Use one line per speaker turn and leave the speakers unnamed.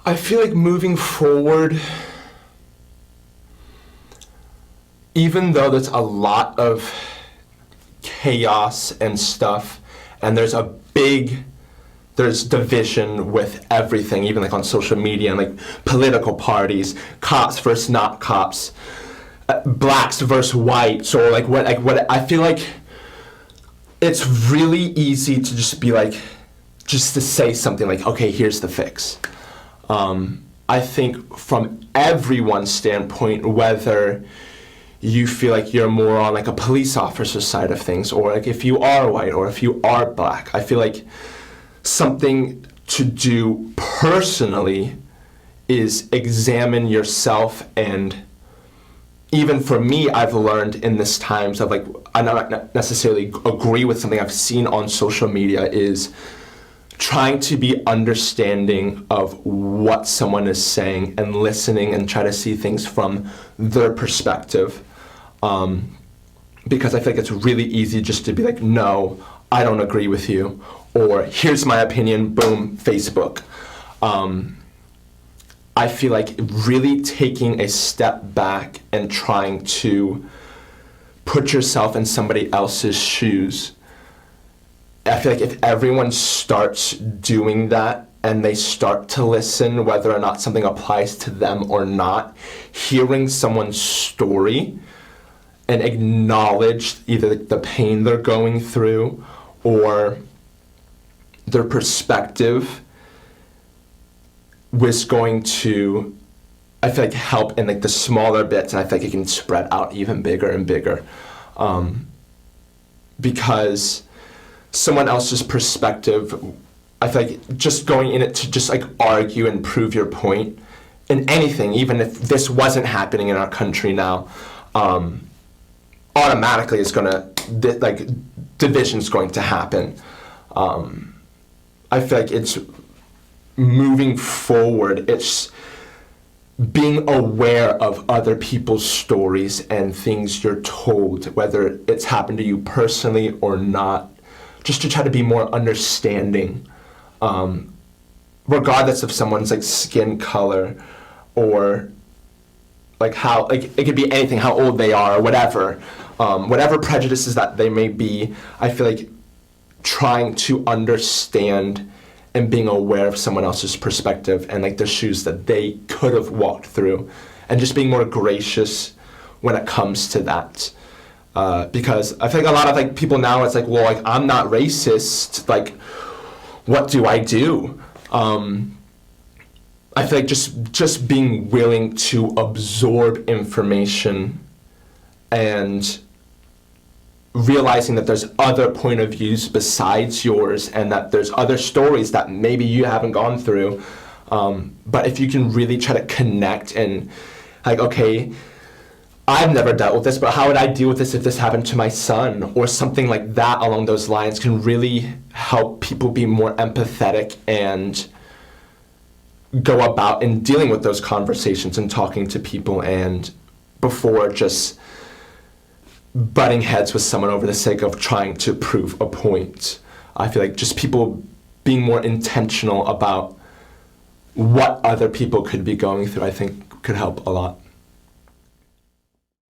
I feel like moving forward, even though there's a lot of chaos and stuff, and there's division with everything, even like on social media and like political parties, cops versus not cops, blacks versus whites, or like what I feel like it's really easy to just be like, just to say something like, okay, here's the fix. I think from everyone's standpoint, whether you feel like you're more on like a police officer side of things, or like if you are white or if you are black, I feel like something to do personally is examine yourself. And even for me, I've learned in this times of like, I not necessarily agree with something I've seen on social media, is trying to be understanding of what someone is saying and listening and try to see things from their perspective. Because I feel like it's really easy just to be like, no, I don't agree with you, or here's my opinion, boom, Facebook. I feel like really taking a step back and trying to put yourself in somebody else's shoes. I feel like if everyone starts doing that and they start to listen, whether or not something applies to them or not, hearing someone's story and acknowledge either the pain they're going through or their perspective was going to, I feel like, help in like the smaller bits, and I feel like it can spread out even bigger and bigger. Because someone else's perspective, I feel like just going in it to just like argue and prove your point in anything, even if this wasn't happening in our country now, automatically it's gonna, like, division's going to happen. I feel like it's moving forward, it's being aware of other people's stories and things you're told, whether it's happened to you personally or not, just to try to be more understanding, regardless of someone's like skin color or like how, like it could be anything, how old they are or whatever, whatever prejudices that they may be. I feel like trying to understand and being aware of someone else's perspective and like the shoes that they could have walked through, and just being more gracious when it comes to that. Because I feel like a lot of like people now, it's like, well, like I'm not racist, like what do I do? I feel like just being willing to absorb information and realizing that there's other point of views besides yours, and that there's other stories that maybe you haven't gone through. But if you can really try to connect and like, okay, I've never dealt with this, but how would I deal with this if this happened to my son, or something like that along those lines, can really help people be more empathetic and go about in dealing with those conversations and talking to people, and before just butting heads with someone over the sake of trying to prove a point. I feel like just people being more intentional about what other people could be going through, I think could help a lot.